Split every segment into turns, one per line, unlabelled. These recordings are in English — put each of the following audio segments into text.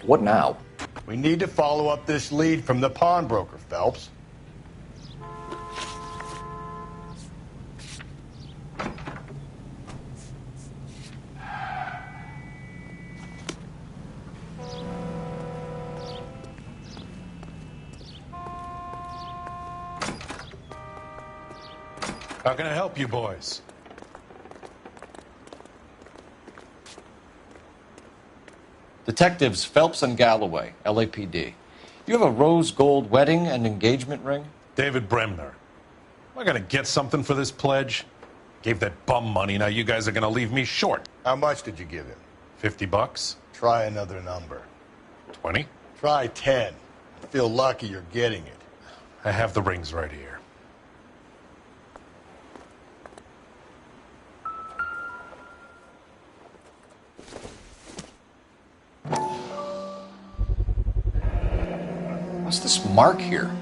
What now?
We need to follow up this lead from the pawnbroker, Phelps.
How can I help you boys?
Detectives Phelps and Galloway, LAPD. You have a rose gold wedding and engagement ring?
David Bremner. Am I gonna get something for this pledge? Gave that bum money, now you guys are gonna leave me short.
How much did you give him?
$50?
Try another number.
20?
Try 10. Feel lucky you're getting it.
I have the rings right here.
What's this mark here?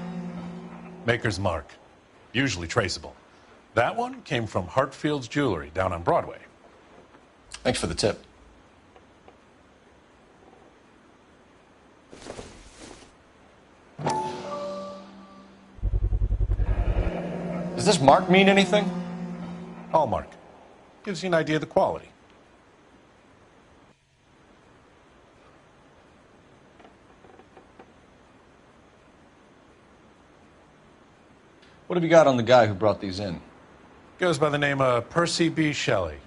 Maker's mark. Usually traceable. That one came from Hartfield's Jewelry down on Broadway.
Thanks for the tip. Does this mark mean anything?
Hallmark. Gives you an idea of the quality.
What have you got on the guy who brought these in?
Goes by the name of Percy B. Shelley.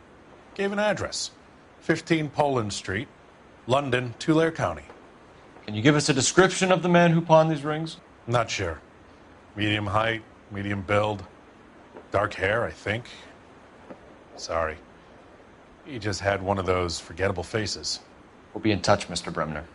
Gave an address. 15 Poland Street, London, Tulare County.
Can you give us a description of the man who pawned these rings?
Not sure. Medium height, medium build. Dark hair, I think. Sorry. He just had one of those forgettable faces.
We'll be in touch, Mr. Bremner.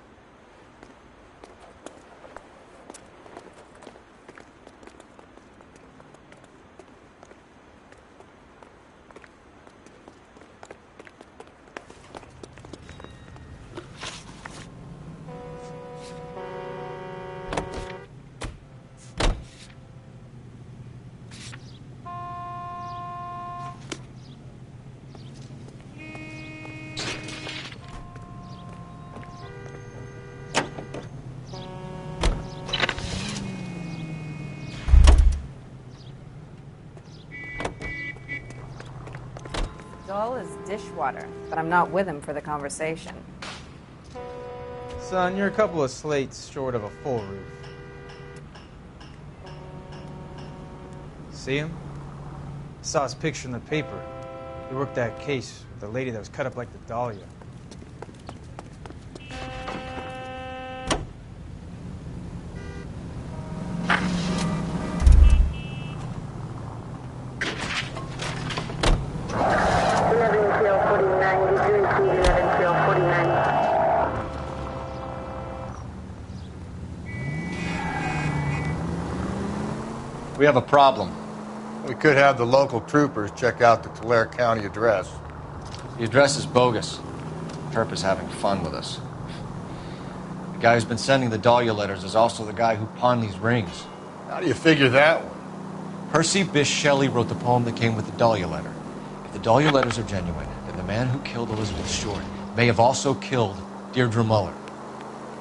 Dull as dishwater, but I'm not with him for the conversation.
Son, you're a couple of slates short of a full roof. See him? Saw his picture in the paper. He worked that case with the lady that was cut up like the dahlia.
We have a problem.
We could have the local troopers check out the Tulare County address.
The address is bogus. Terp is having fun with us. The guy who's been sending the Dahlia letters is also the guy who pawned these rings.
How do you figure that one?
Percy Bysshe Shelley wrote the poem that came with the Dahlia letter. If the Dahlia letters are genuine, then the man who killed Elizabeth Short may have also killed Deirdre Muller.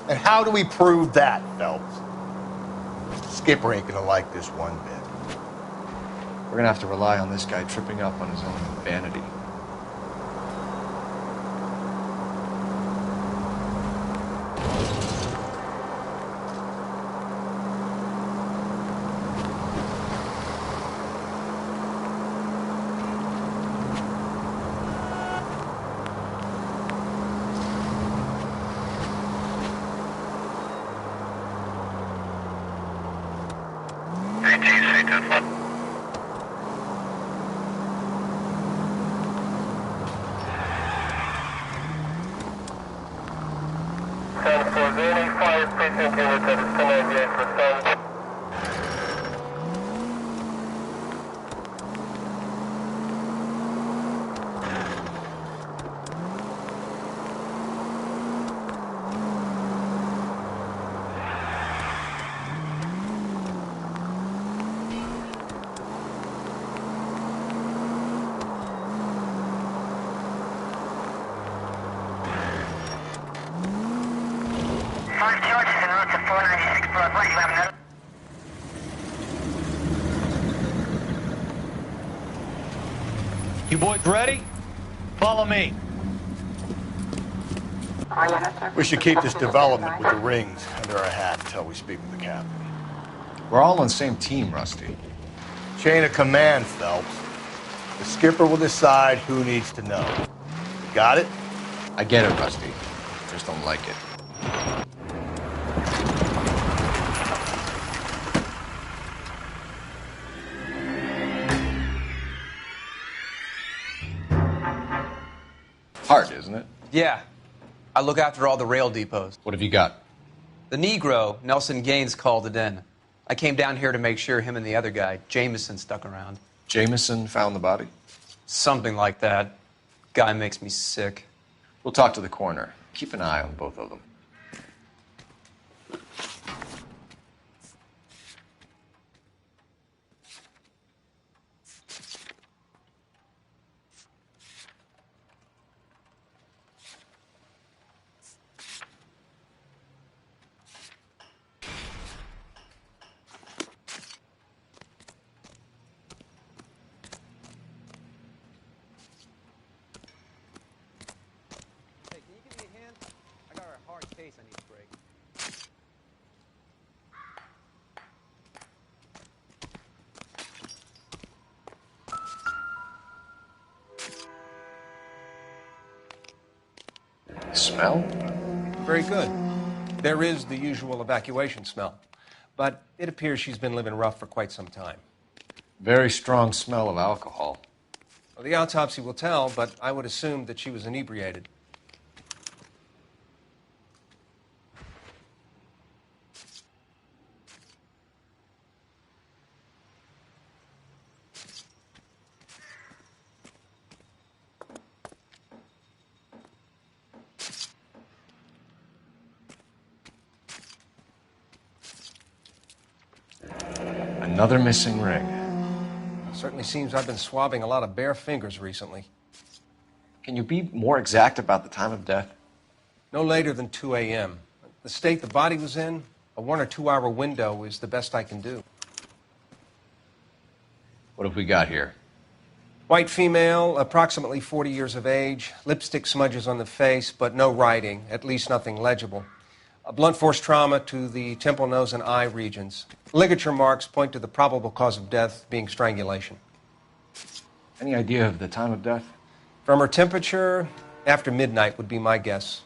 And how do we prove that, Phelps? Skipper ain't gonna like this one bit.
We're gonna have to rely on this guy tripping up on his own vanity. boys ready? Follow me.
We should keep this development with the rings under our hat until we speak with the captain.
We're all on the same team, Rusty.
Chain of command, Phelps. The skipper will decide who needs to know. You got it?
I get it, Rusty. Just don't like it. Hard, isn't it?
Yeah. I look after all the rail depots.
What have you got?
The Negro, Nelson Gaines, called it in. I came down here to make sure him and the other guy, Jameson, stuck around.
Jameson found the body?
Something like that. Guy makes me sick.
We'll talk to the coroner. Keep an eye on both of them.
Hey, can you give me a hand? I got a hard case I need to break.
Smell?
Very good. There is the usual evacuation smell, but it appears she's been living rough for quite some time.
Very strong smell of alcohol.
Well, the autopsy will tell, but I would assume that she was inebriated.
Another missing ring.
Certainly seems I've been swabbing a lot of bare fingers recently.
Can you be more exact about the time of death?
No later than 2 a.m. The state the body was in, a 1 or 2 hour window is the best I can do.
What have we got here?
White female, approximately 40 years of age, lipstick smudges on the face, but no writing, at least nothing legible. A blunt force trauma to the temple, nose, and eye regions. Ligature marks point to the probable cause of death being strangulation.
Any idea of the time of death?
From her temperature, after midnight would be my guess.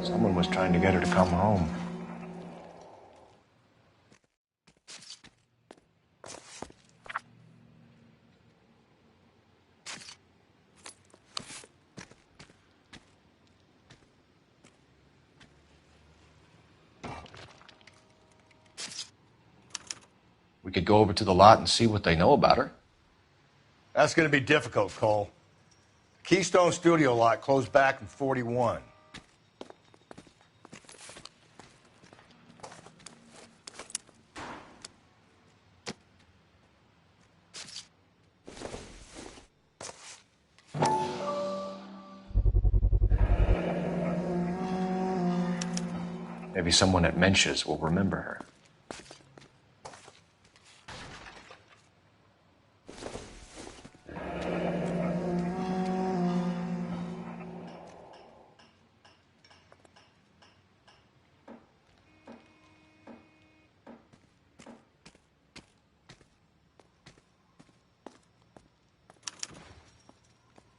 Someone was trying to get her to come home. We could go over to the lot and see what they know about her.
That's going to be difficult, Cole. Keystone Studio lot closed back in 41.
Maybe someone at Mensch's will remember her.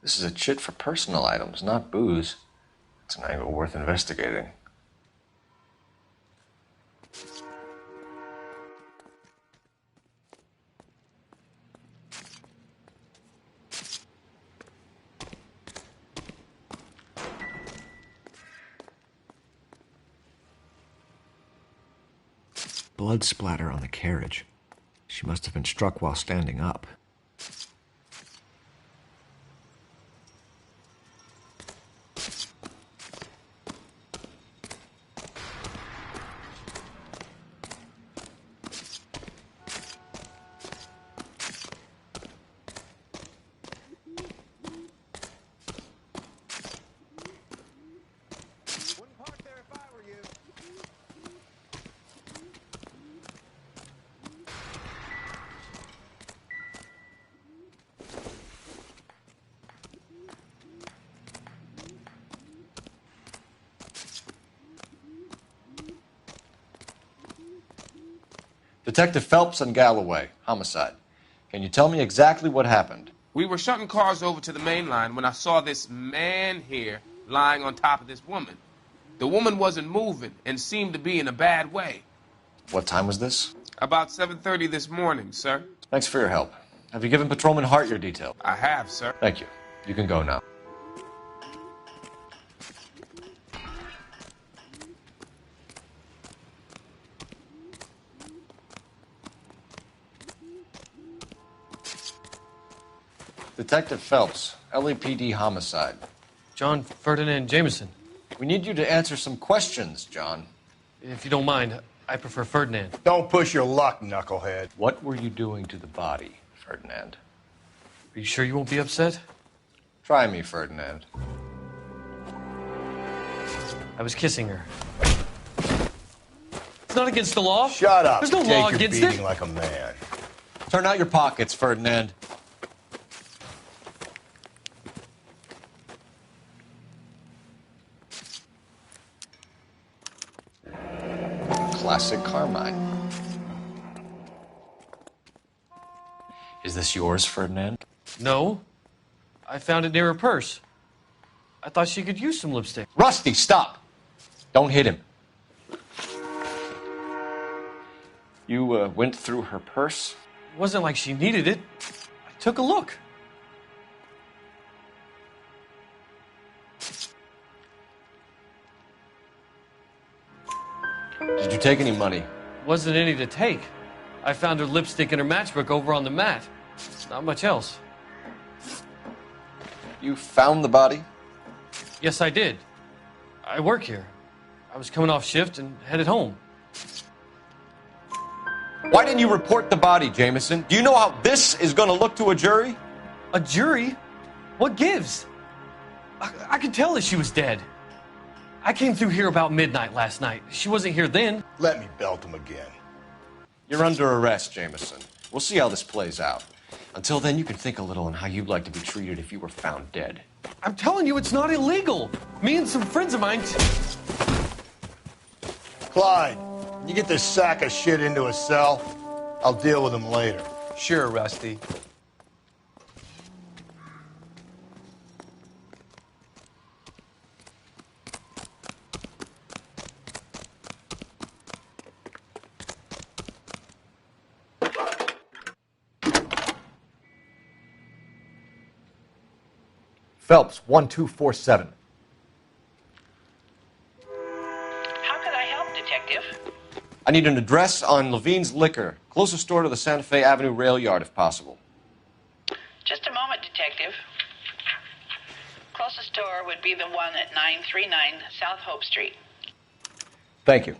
This is a chit for personal items, not booze. It's an angle worth investigating. Blood splatter on the carriage. She must have been struck while standing up. Detective Phelps and Galloway, homicide. Can you tell me exactly what happened?
We were shunting cars over to the main line when I saw this man here lying on top of this woman. The woman wasn't moving and seemed to be in a bad way.
What time was this?
About 7:30 this morning, sir.
Thanks for your help. Have you given Patrolman Hart your detail?
I have, sir.
Thank you. You can go now. Detective Phelps, LAPD homicide.
John Ferdinand Jameson.
We need you to answer some questions, John.
If you don't mind, I prefer Ferdinand.
Don't push your luck, knucklehead.
What were you doing to the body, Ferdinand?
Are you sure you won't be upset?
Try me, Ferdinand.
I was kissing her. It's not against the law.
Shut up.
There's no
Take
law
your
against
beating
it.
like a man.
Turn out your pockets, Ferdinand. Classic Carmine. Is this yours, Ferdinand?
No. I found it near her purse. I thought she could use some lipstick.
Rusty, stop! Don't hit him. You went through her purse?
It wasn't like she needed it. I took a look.
Did you take any money?
Wasn't any to take. I found her lipstick and her matchbook over on the mat. Not much else.
You found the body?
Yes, I did. I work here. I was coming off shift and headed home.
Why didn't you report the body, Jameson? Do you know how this is going to look to a jury?
A jury? What gives? I could tell that she was dead. I came through here about midnight last night. She wasn't here then.
Let me belt him again.
You're under arrest, Jameson. We'll see how this plays out. Until then, you can think a little on how you'd like to be treated if you were found dead.
I'm telling you, it's not illegal. Me and some friends of mine...
Clyde, you get this sack of shit into a cell. I'll deal with him later.
Sure, Rusty.
Phelps, 1247.
How could I help, Detective?
I need an address on Levine's Liquor. Closest store to the Santa Fe Avenue rail yard, if possible.
Just a moment, Detective. Closest store would be the one at 939 South Hope Street.
Thank you.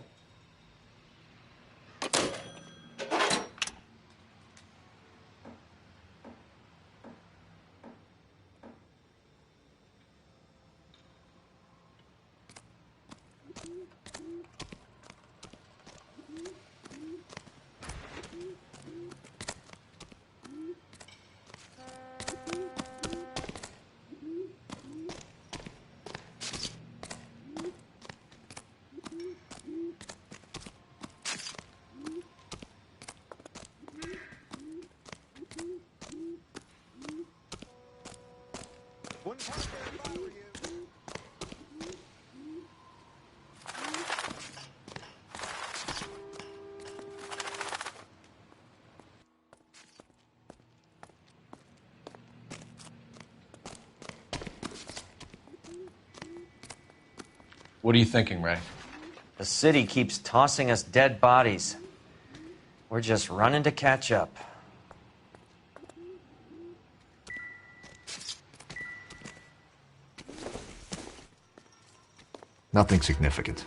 What are you thinking, Ray?
The city keeps tossing us dead bodies. We're just running to catch up.
Nothing significant.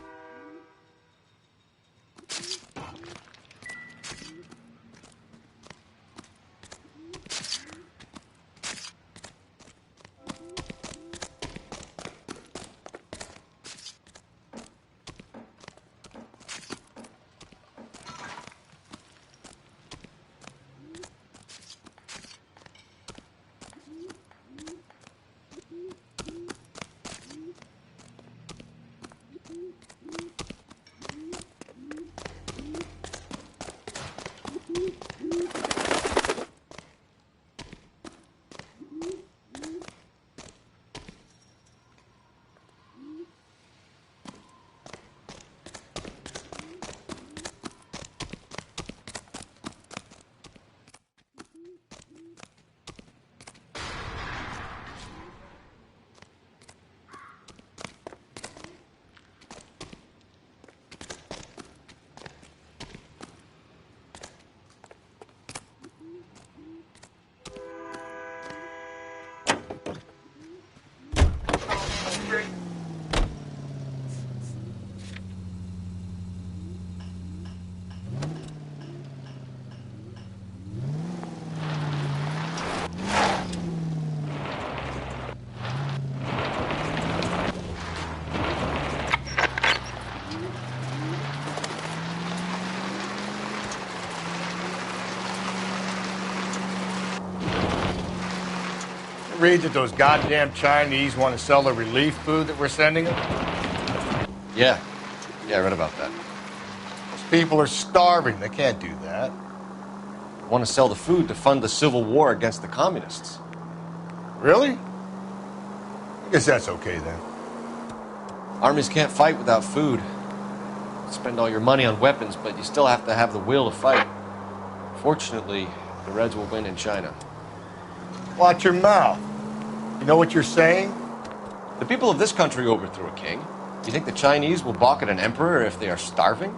Read that those goddamn Chinese want to sell the relief food that we're sending them?
Yeah. Yeah, I read about that.
Those people are starving. They can't do that.
They want to sell the food to fund the civil war against the communists.
Really? I guess that's okay then.
Armies can't fight without food. You spend all your money on weapons, but you still have to have the will to fight. Fortunately, the Reds will win in China.
Watch your mouth. You know what you're saying?
The people of this country overthrew a king. Do you think the Chinese will balk at an emperor if they are starving?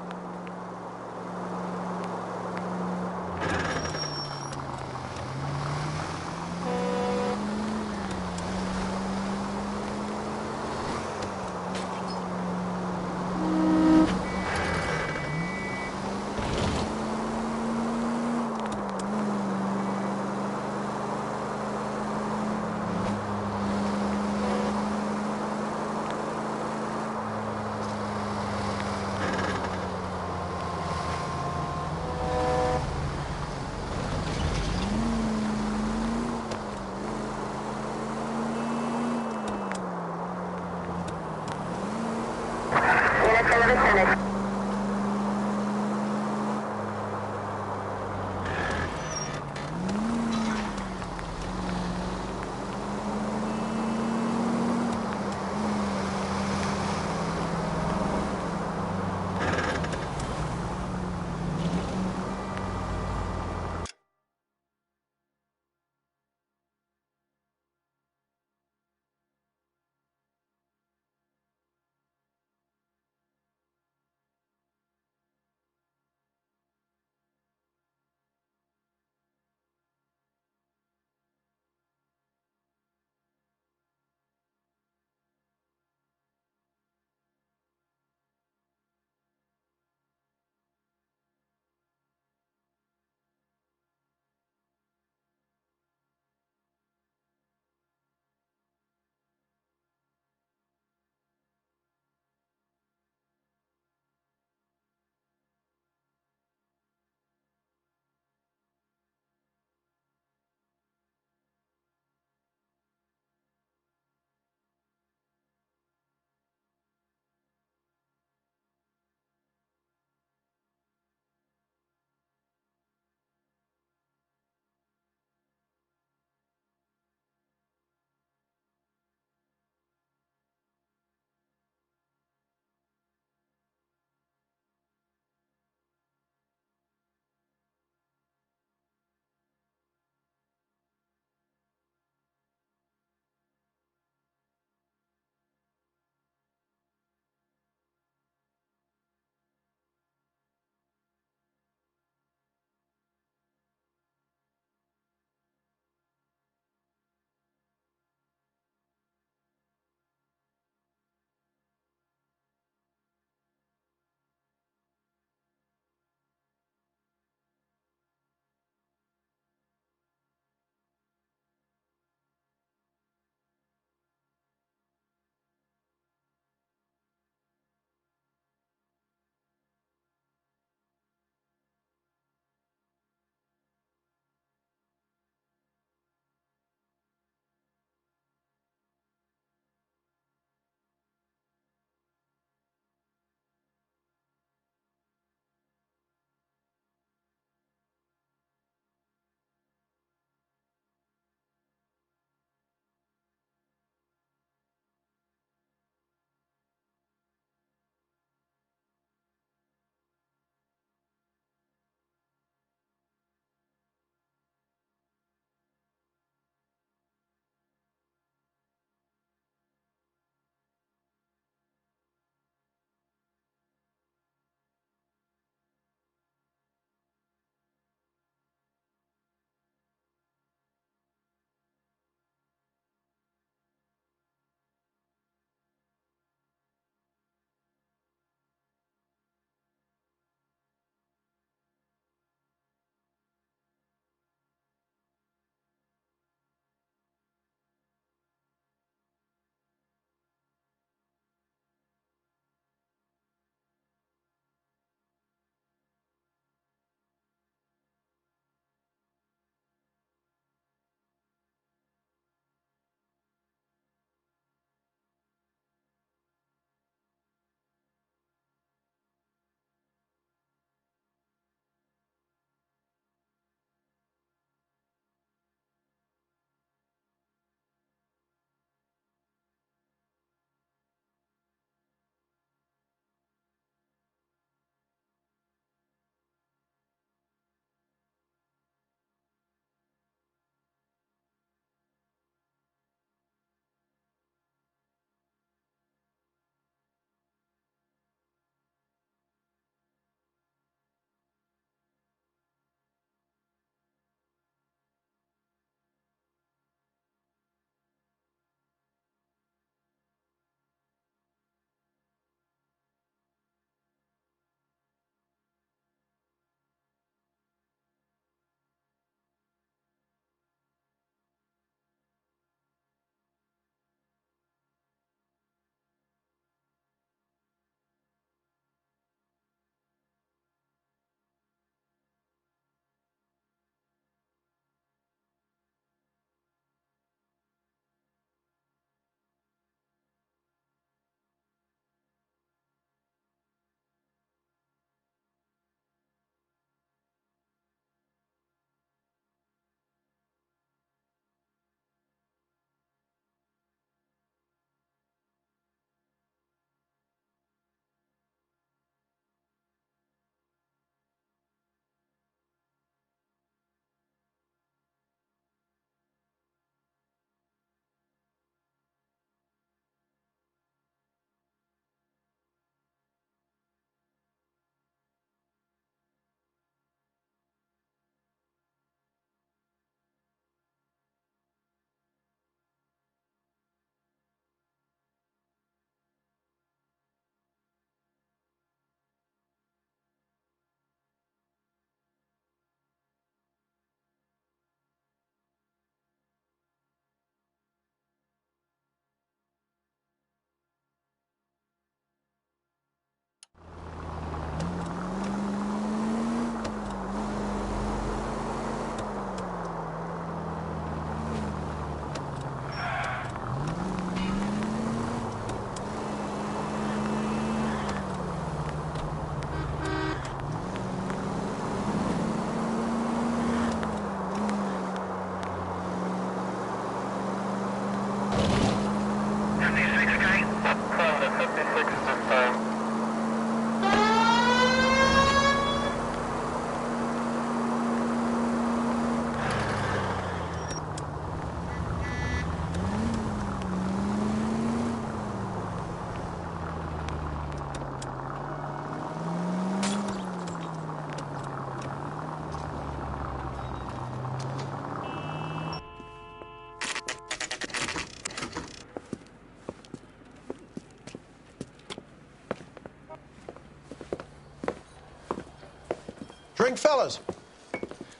drink, fellas?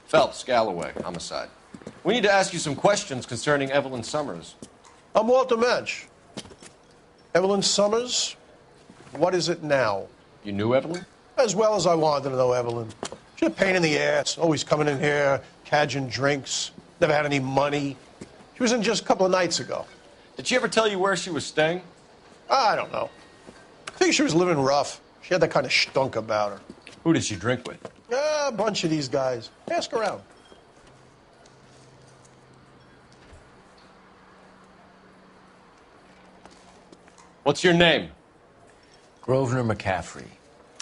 Phelps, Galloway, homicide. We need to ask you some questions concerning Evelyn Summers.
I'm Walter Mensch. Evelyn Summers? What is it now?
You knew Evelyn?
As well as I wanted to know Evelyn. She's a pain in the ass, always coming in here, cadging drinks, never had any money. She was in just a couple of nights ago.
Did she ever tell you where she was staying?
I don't know. I think she was living rough. She had that kind of stunk about her.
Who did she drink with?
A bunch of these guys. Ask around.
What's your name?
Grosvenor McCaffrey.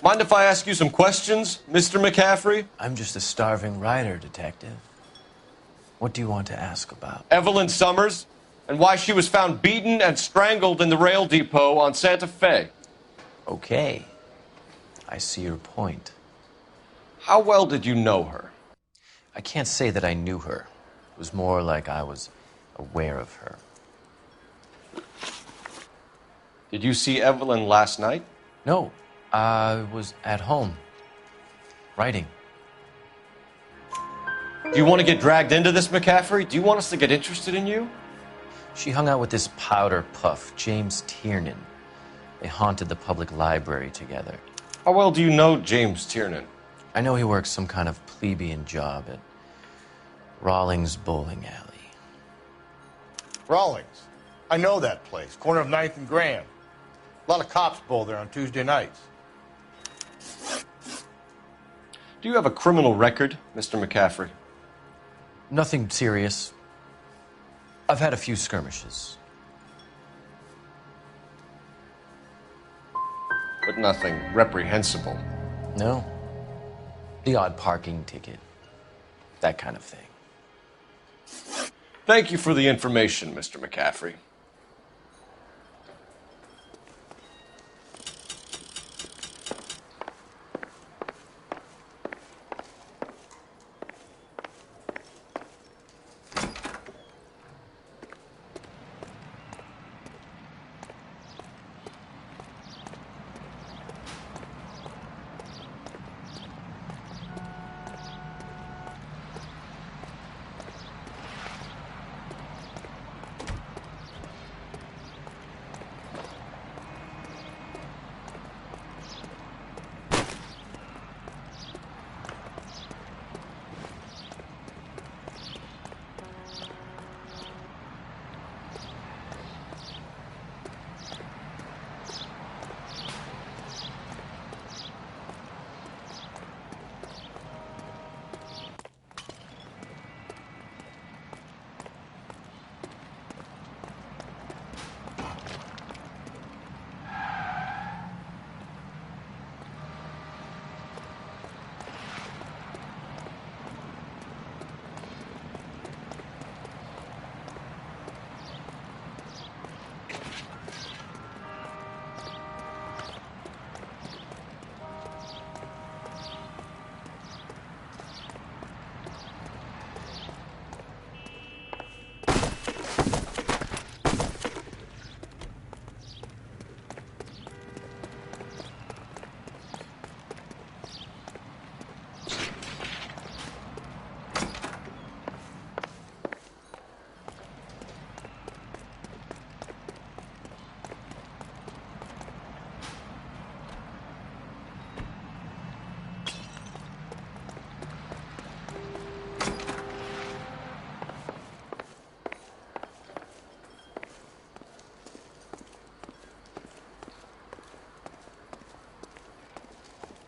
Mind if I ask you some questions, Mr. McCaffrey?
I'm just a starving writer, Detective. What do you want to ask about?
Evelyn Summers, and why she was found beaten and strangled in the rail depot on Santa Fe.
Okay. I see your point.
How well did you know her?
I can't say that I knew her. It was more like I was aware of her.
Did you see Evelyn last night?
No. I was at home. Writing.
Do you want to get dragged into this, McCaffrey? Do you want us to get interested in you?
She hung out with this powder puff, James Tiernan. They haunted the public library together.
How well do you know James Tiernan?
I know he works some kind of plebeian job at Rawlings Bowling Alley.
Rawlings. I know that place. Corner of 9th and Graham. A lot of cops bowl there on Tuesday nights.
Do you have a criminal record, Mr. McCaffrey?
Nothing serious. I've had a few skirmishes.
But nothing reprehensible.
No. The odd parking ticket. That kind of thing.
Thank you for the information, Mr. McCaffrey.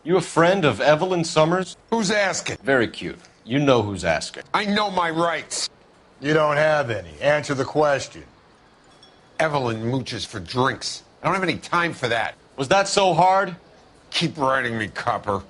You a friend of Evelyn Summers?
Who's asking?
Very cute. You know who's asking.
I know my rights.
You don't have any. Answer the question.
Evelyn mooches for drinks. I don't have any time for that.
Was that so hard?
Keep writing me, copper.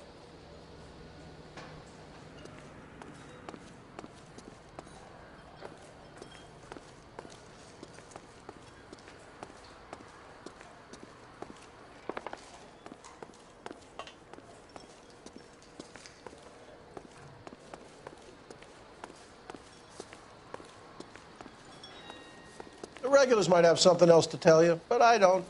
The regulars might have something else to tell you, but I don't.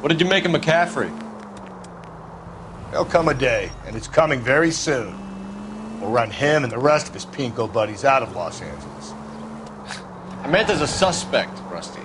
What did you make of McCaffrey?
There'll come a day, and it's coming very soon. We'll run him and the rest of his pinko buddies out of Los Angeles.
I meant as a suspect, Rusty.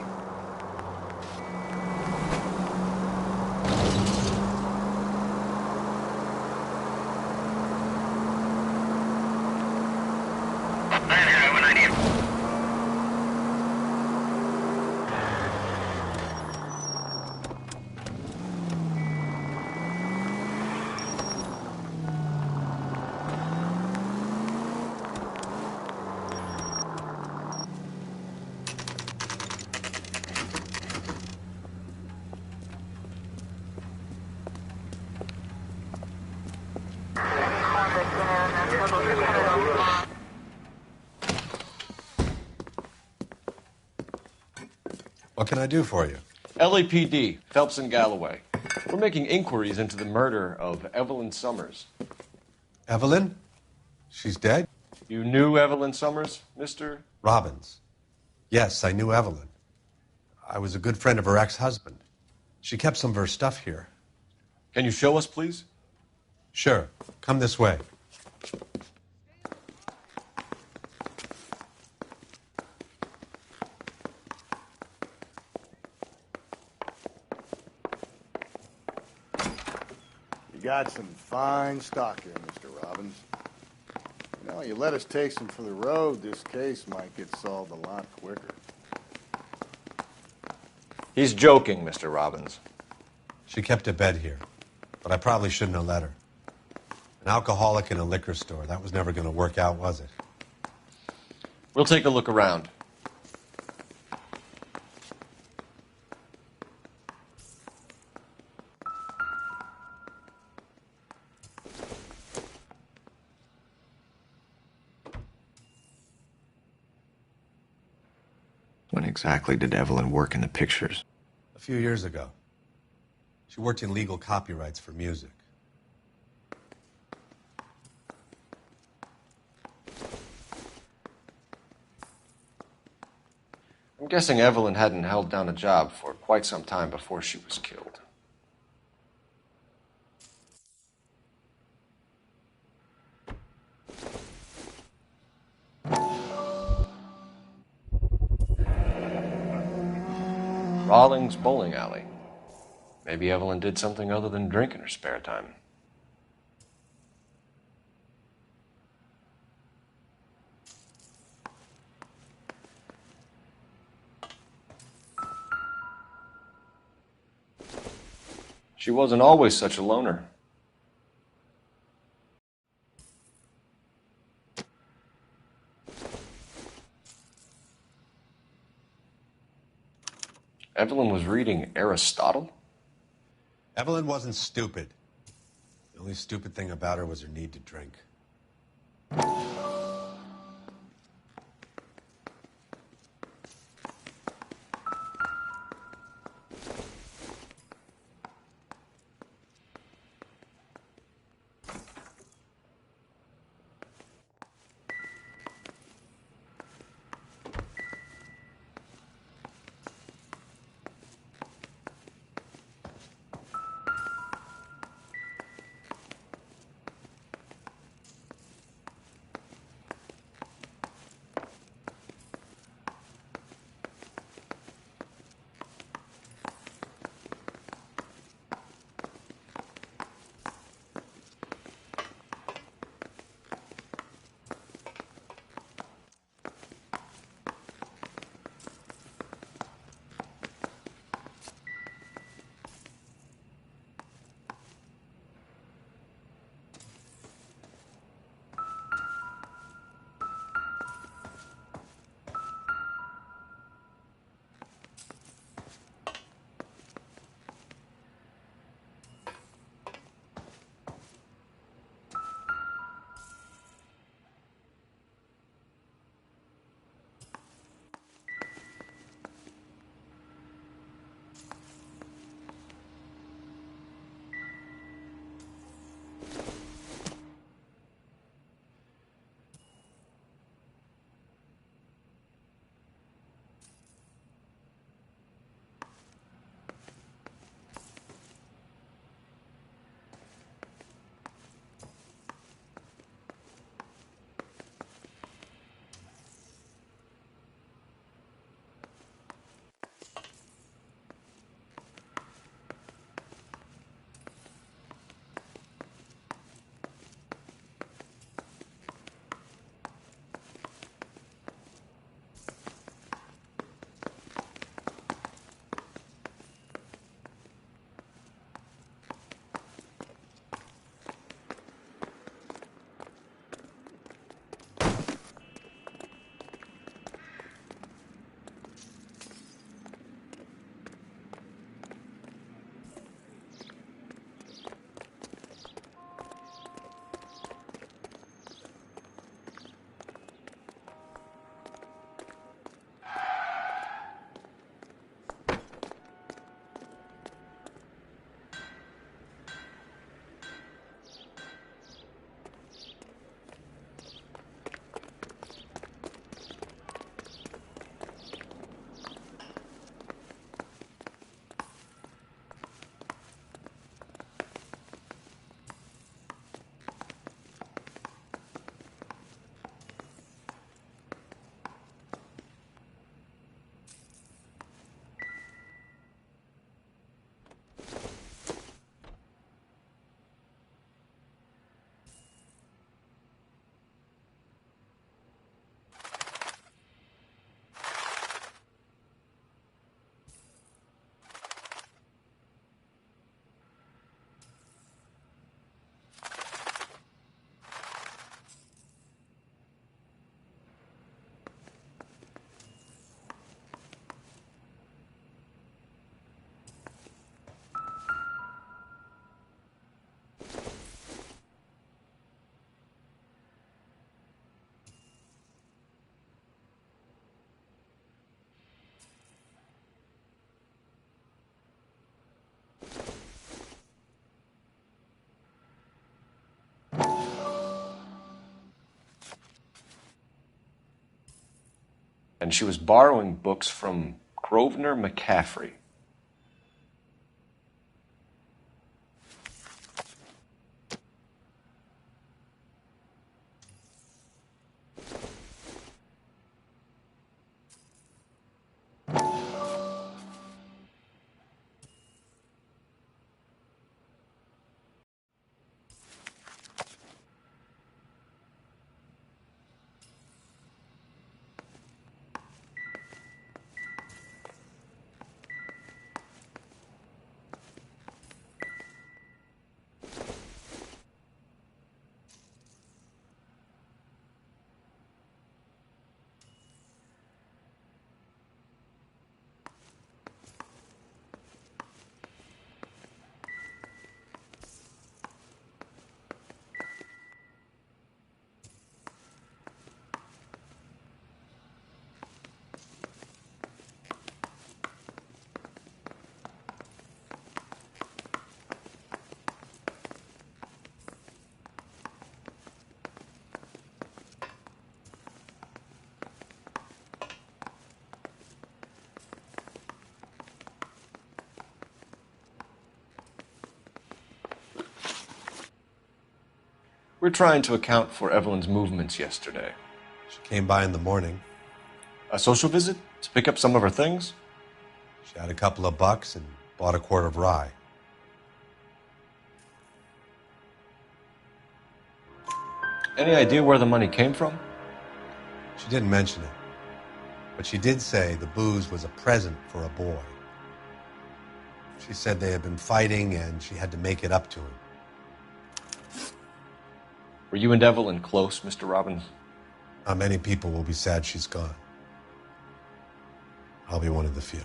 What can I do for you?
LAPD, Phelps and Galloway. We're making inquiries into the murder of Evelyn Summers.
Evelyn? She's dead?
You knew Evelyn Summers, Mr.
Robbins. Yes, I knew Evelyn. I was a good friend of her ex-husband. She kept some of her stuff here.
Can you show us, please?
Sure. Come this way.
You got some fine stock here, Mr. Robbins. You know, you let us take some for the road, this case might get solved a lot quicker.
He's joking, Mr. Robbins.
She kept a bed here, but I probably shouldn't have let her. An alcoholic in a liquor store. That was never going to work out, was it?
We'll take a look around.
When exactly did Evelyn work in the pictures?
A few years ago. She worked in legal copyrights for music.
I'm guessing Evelyn hadn't held down a job for quite some time before she was killed. Rawlings Bowling Alley. Maybe Evelyn did something other than drink in her spare time. She wasn't always such a loner. Evelyn was reading Aristotle?
Evelyn wasn't stupid. The only stupid thing about her was her need to drink.
and she was borrowing books from Grosvenor McCaffrey. We're trying to account for Evelyn's movements yesterday.
She came by in the morning.
A social visit? To pick up some of her things?
She had a couple of bucks and bought a quart of rye.
Any idea where the money came from?
She didn't mention it, but she did say the booze was a present for a boy. She said they had been fighting and she had to make it up to him.
Were you and Evelyn close, Mr. Robbins?
Not many people will be sad she's gone. I'll be one of the few.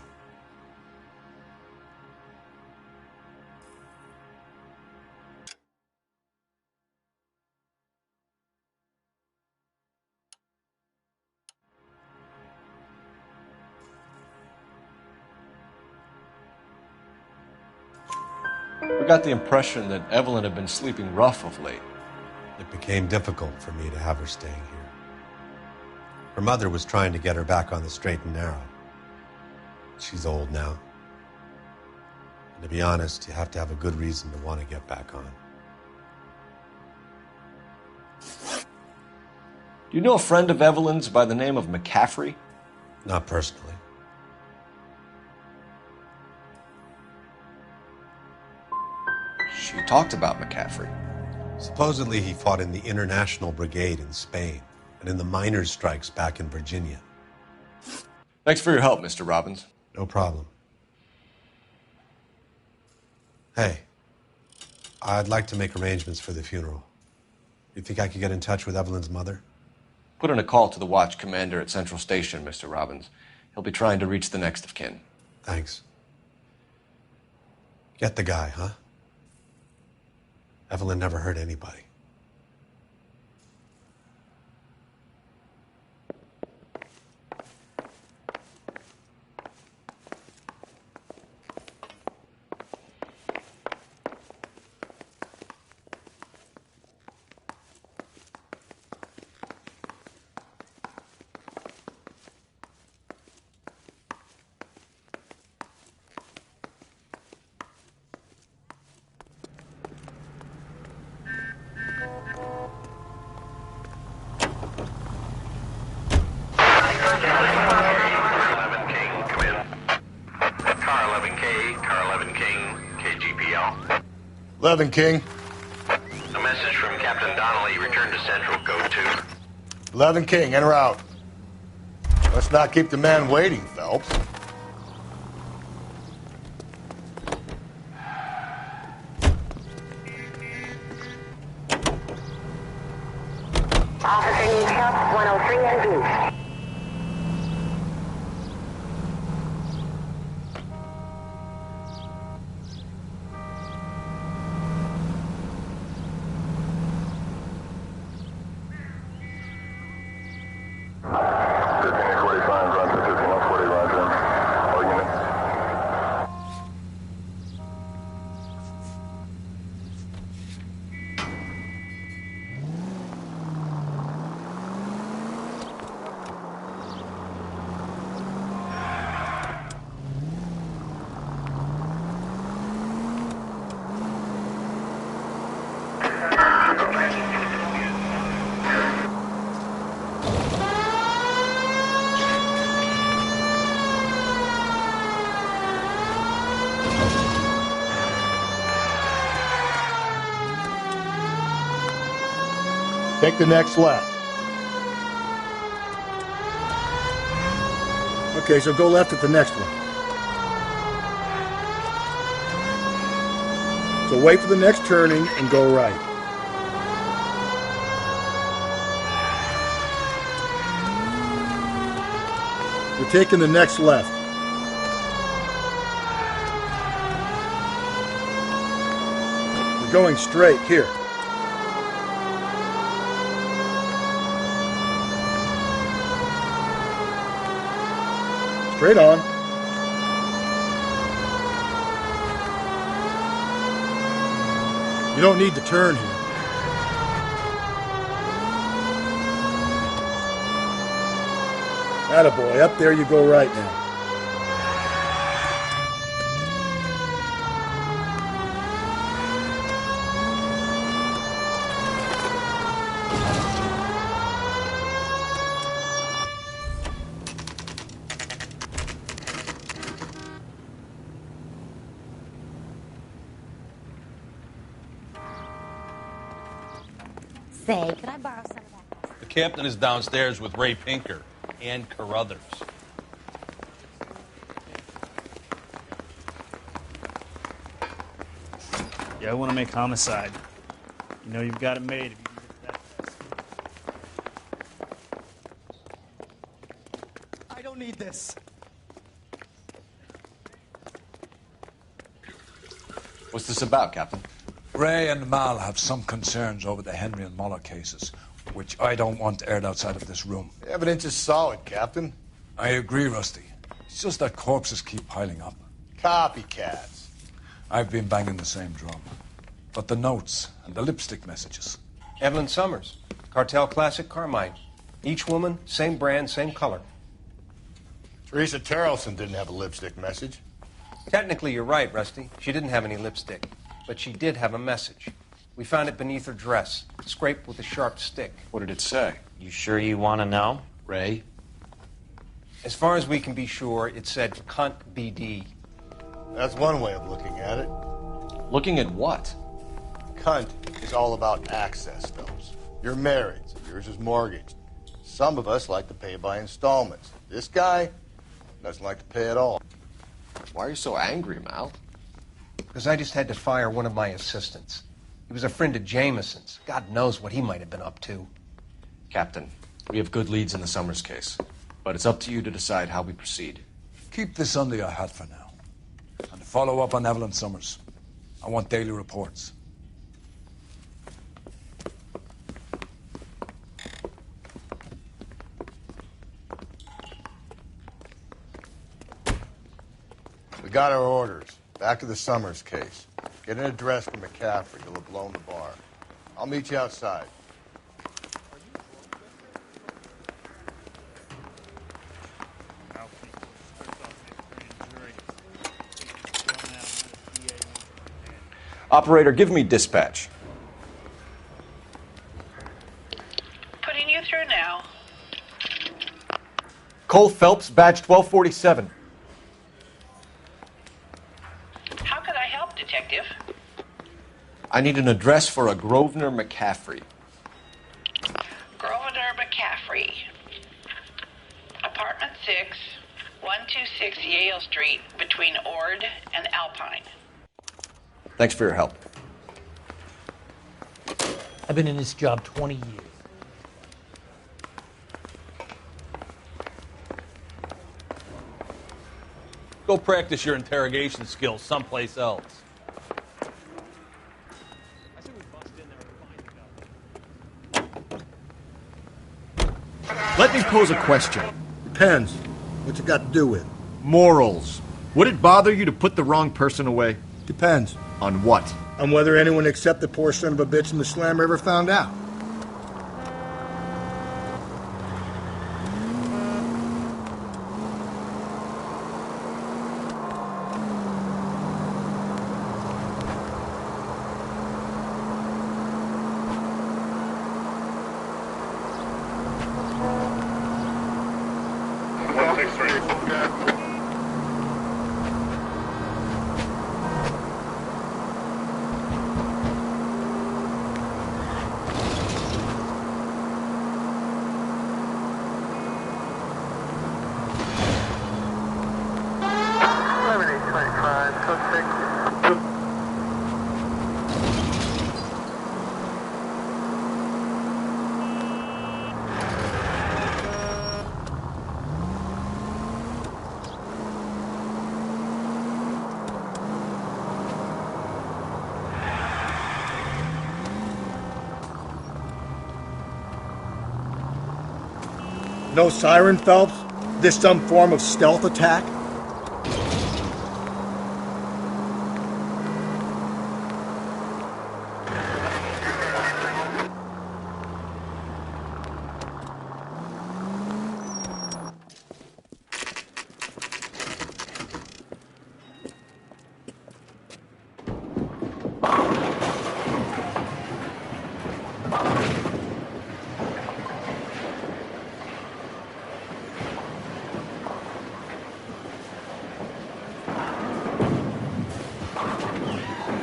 We got the impression that Evelyn had been sleeping rough of late.
It became difficult for me to have her staying here. Her mother was trying to get her back on the straight and narrow. She's old now. And to be honest, you have to have a good reason to want to get back on.
Do you know a friend of Evelyn's by the name of McCaffrey?
Not personally.
She talked about McCaffrey.
Supposedly he fought in the International Brigade in Spain and in the miners' strikes back in Virginia.
Thanks for your help, Mr. Robbins.
No problem. Hey, I'd like to make arrangements for the funeral. You think I could get in touch with Evelyn's mother?
Put in a call to the watch commander at Central Station, Mr. Robbins. He'll be trying to reach the next of kin.
Thanks. Get the guy, huh? Evelyn never hurt anybody.
Car 11 King, KGPL.
11 King.
A message from Captain Donnelly. Return to Central, code 2.
11 King, in or out? Let's not keep the man waiting, Phelps.
Officer needs help, 103 and B.
Roger.
Take the next left. Okay, so go left at the next one. So wait for the next turning and go right. You're taking the next left. You're going straight here. Straight on. You don't need to turn here. Attaboy, up there you go right now.
Say, could I borrow some of that?
The captain is downstairs with Ray Pinker and Carruthers.
Yeah, I want to make homicide. You know you've got it made if you can get to that.
I don't need this.
What's this about, Captain?
Ray and Mal have some concerns over the Henry and Muller cases, which I don't want aired outside of this room.
The evidence is solid, Captain.
I agree, Rusty. It's just that corpses keep piling up.
Copycats.
I've been banging the same drum. But the notes and the lipstick messages.
Evelyn Summers, Cartel Classic Carmine. Each woman, same brand, same color.
Teresa Terrelson didn't have a lipstick message.
Technically, you're right, Rusty. She didn't have any lipstick. But she did have a message. We found it beneath her dress, scraped with a sharp stick.
What did it say?
You sure you want to know?
Ray?
As far as we can be sure, it said cunt BD.
That's one way of looking at it.
Looking at what?
Cunt is all about access, Phelps. You're married, so yours is mortgaged. Some of us like to pay by installments. This guy doesn't like to pay at all.
Why are you so angry, Mal?
Because I just had to fire one of my assistants. He was a friend of Jameson's. God knows what he might have been up to.
Captain, we have good leads in the Summers case, but it's up to you to decide how we proceed.
Keep this under your hat for now. And follow up on Evelyn Summers. I want daily reports.
We got our orders. Back to the Summers case. Get an address for McCaffrey. He'll have blown the bar. I'll meet you outside.
Operator, give me dispatch.
Putting you through now.
Cole Phelps, badge 1247.
How could I help, Detective?
I need an address for a Grosvenor McCaffrey.
Grosvenor McCaffrey. Apartment 6, 126 Yale Street, between Ord and Alpine.
Thanks for your help.
I've been in this job 20 years.
Go practice your interrogation skills someplace else.
Let me pose a question. Depends. What's it got to do with?
Morals. Would it bother you to put the wrong person away?
Depends.
On what?
On whether anyone except the poor son of a bitch in the slammer ever found out.
No siren, Phelps? This some form of stealth attack?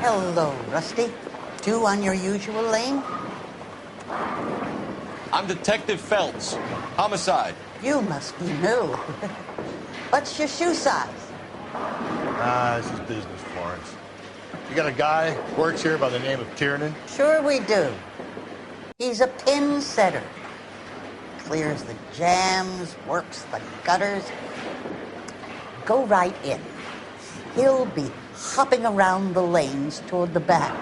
Hello, Rusty. Two on your usual lane?
I'm Detective Phelps. Homicide.
You must be new. What's your shoe size?
This is business, Florence. You got a guy who works here by the name of Tiernan?
Sure we do. He's a pin setter. Clears the jams, works the gutters. Go right in. He'll be hopping around the lanes toward the back.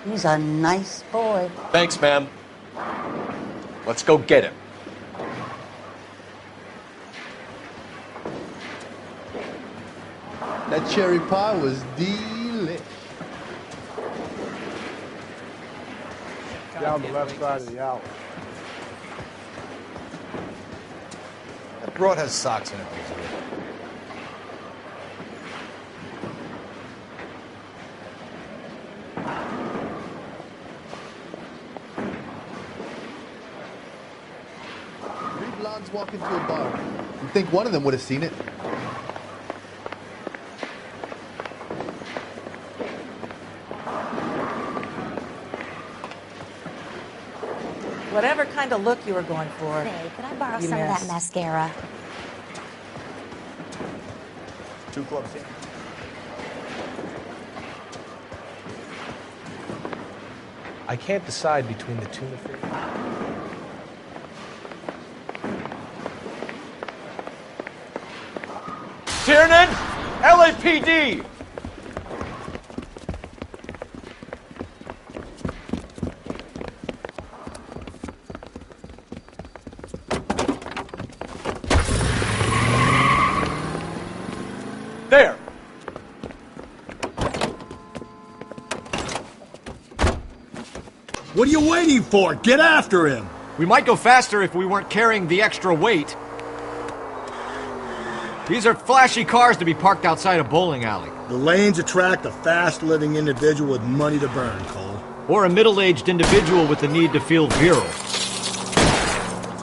He's a nice boy.
Thanks, ma'am. Let's go get him.
That cherry pie was delish.
Down the left side of the alley.
That broad has socks in it.
Three blondes walk into a bar. You'd think one of them would have seen it.
Whatever kind of look you were going for.
Hey, could I borrow
you
some of
missed.
that mascara?
2 clubs in.
I can't decide between the tuna fish.
Tiernan! LAPD! There!
What are you waiting for? Get after him!
We might go faster if we weren't carrying the extra weight. These are flashy cars to be parked outside a bowling alley.
The lanes attract a fast-living individual with money to burn, Cole.
Or a middle-aged individual with the need to feel virile.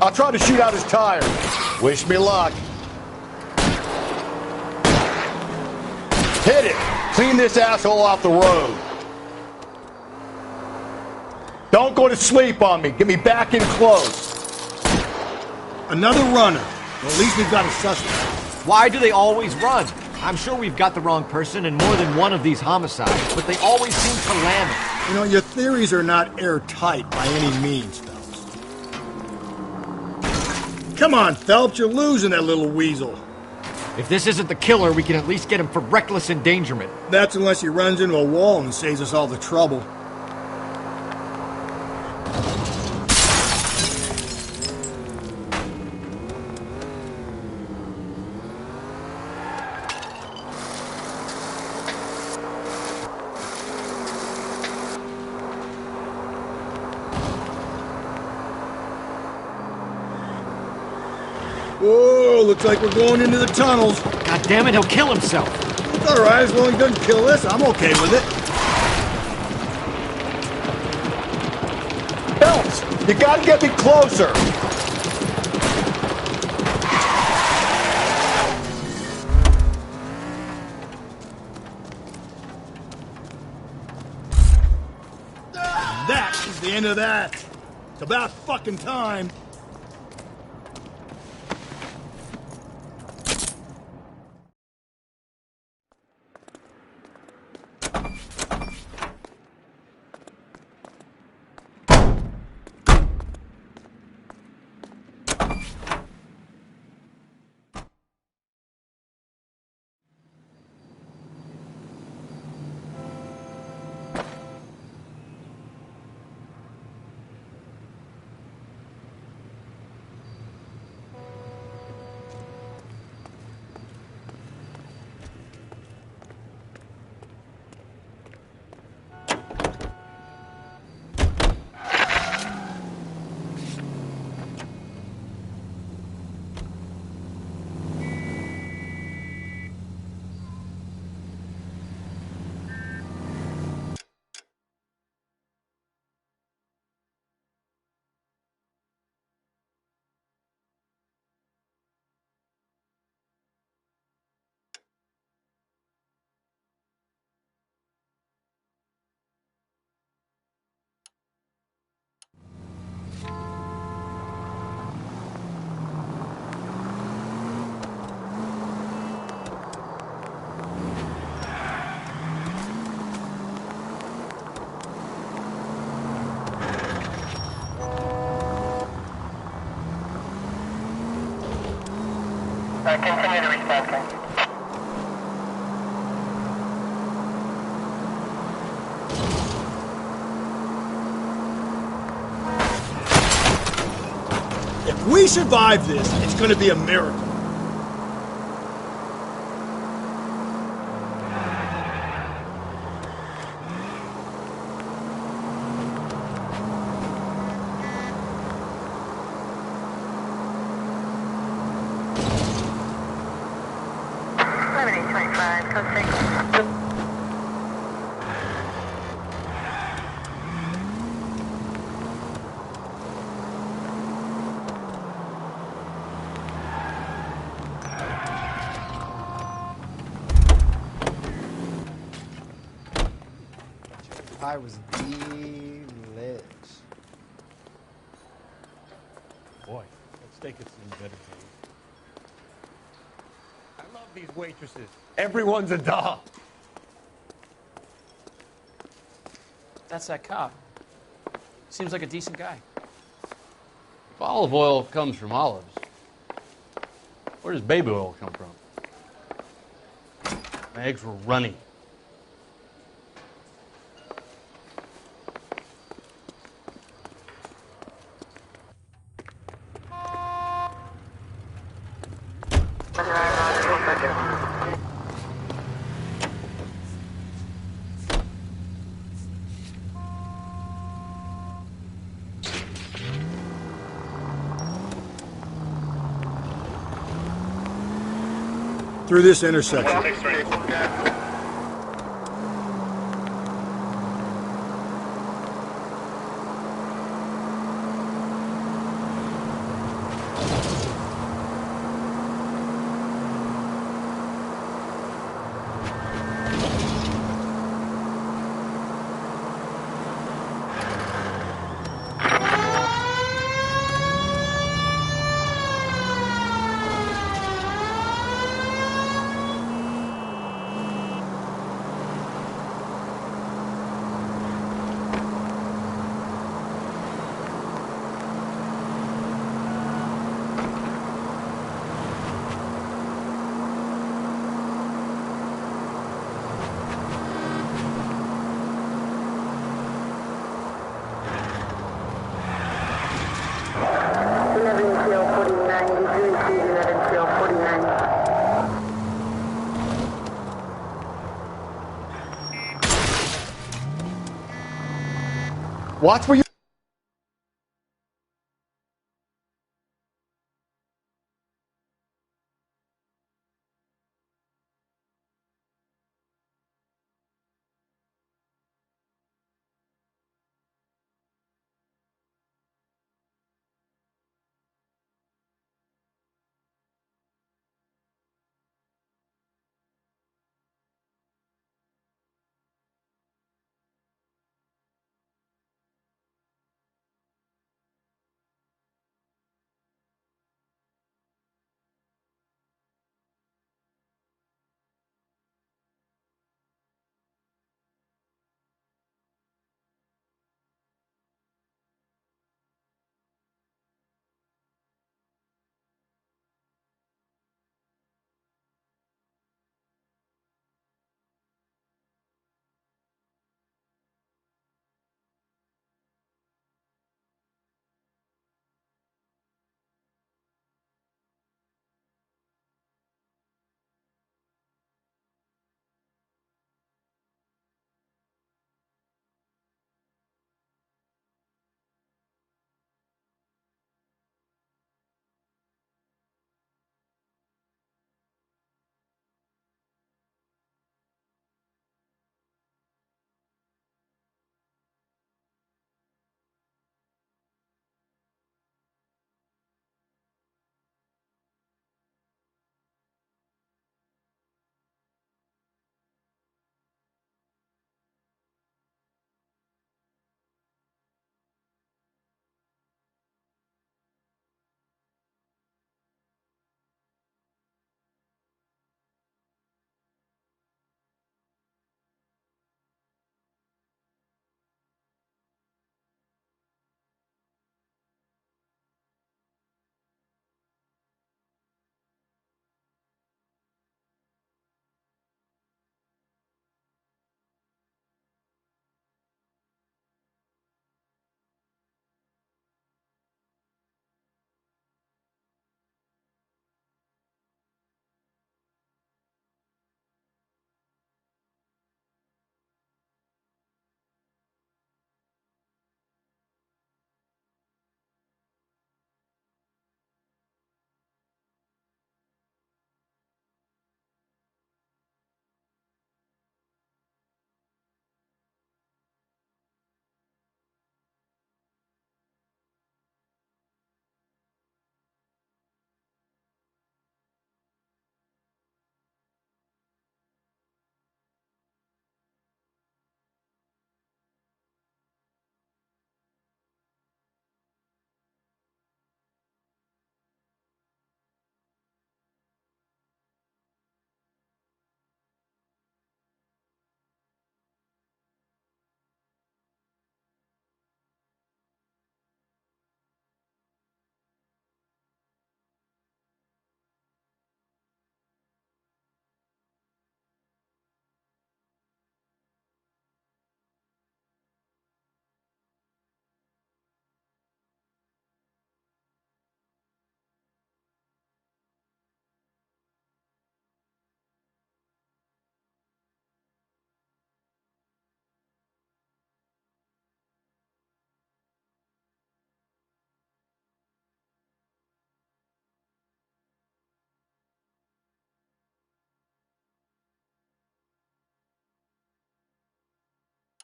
I'll try to shoot out his tires. Wish me luck. Hit it! Clean this asshole off the road. Don't go to sleep on me. Get me back in close.
Another runner. Well, at least we've got a suspect.
Why do they always run? I'm sure we've got the wrong person in more than one of these homicides, but they always seem to land it.
You know, your theories are not airtight by any means, Phelps. Come on, Phelps, you're losing that little weasel.
If this isn't the killer, we can at least get him for reckless endangerment.
That's unless he runs into a wall and saves us all the trouble. Whoa, looks like we're going into the tunnels.
God damn it, he'll kill himself.
It's all right, as long as he doesn't kill us, I'm okay with it.
Phelps, you gotta get me closer.
That is the end of that. It's about fucking time.
Continue to respond.
If we survive this, it's gonna be a miracle.
Pie was delish.
Boy, let's take it some better days. I love these waitresses. Everyone's a doll.
That's that cop. Seems like a decent guy.
If olive oil comes from olives, where does baby oil come from? My eggs were runny.
Through this intersection.
Watch where you...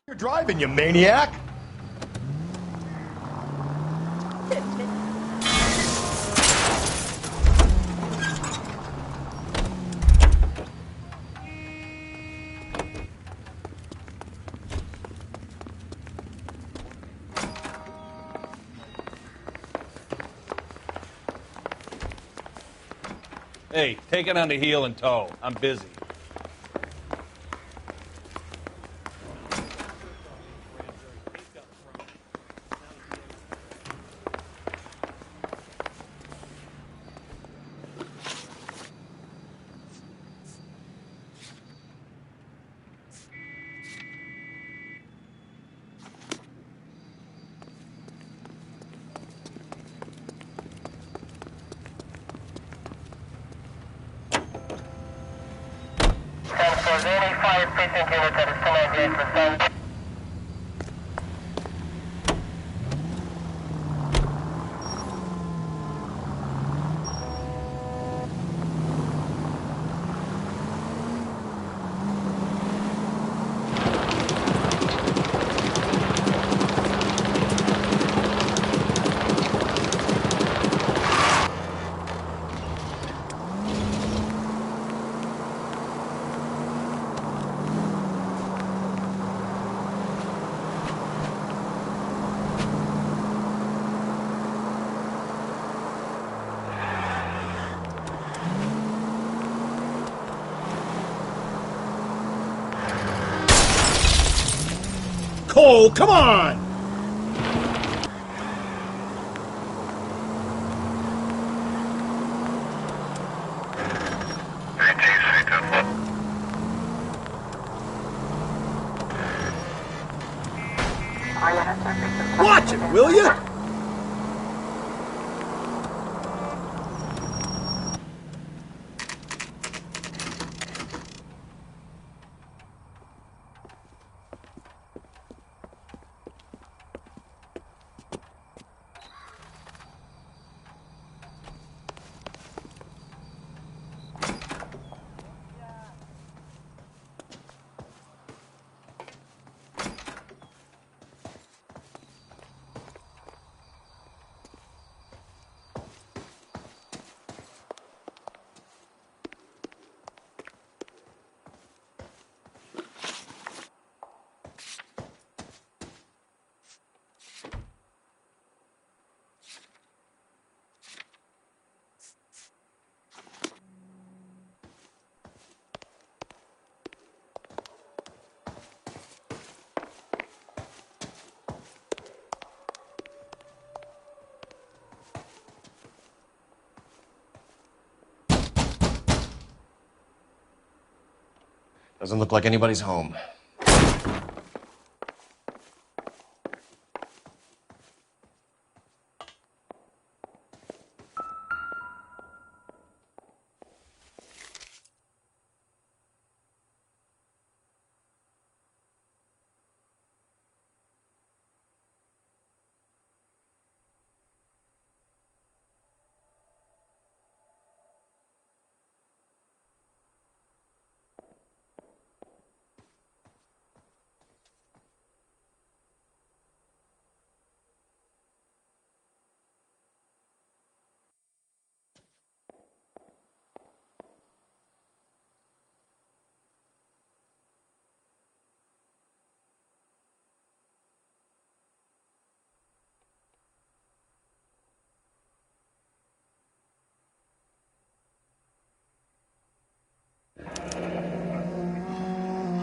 You're driving, you maniac!
Hey, take it on the heel and toe. I'm busy.
Cole, come on! Watch it, will you?
Doesn't look like anybody's home.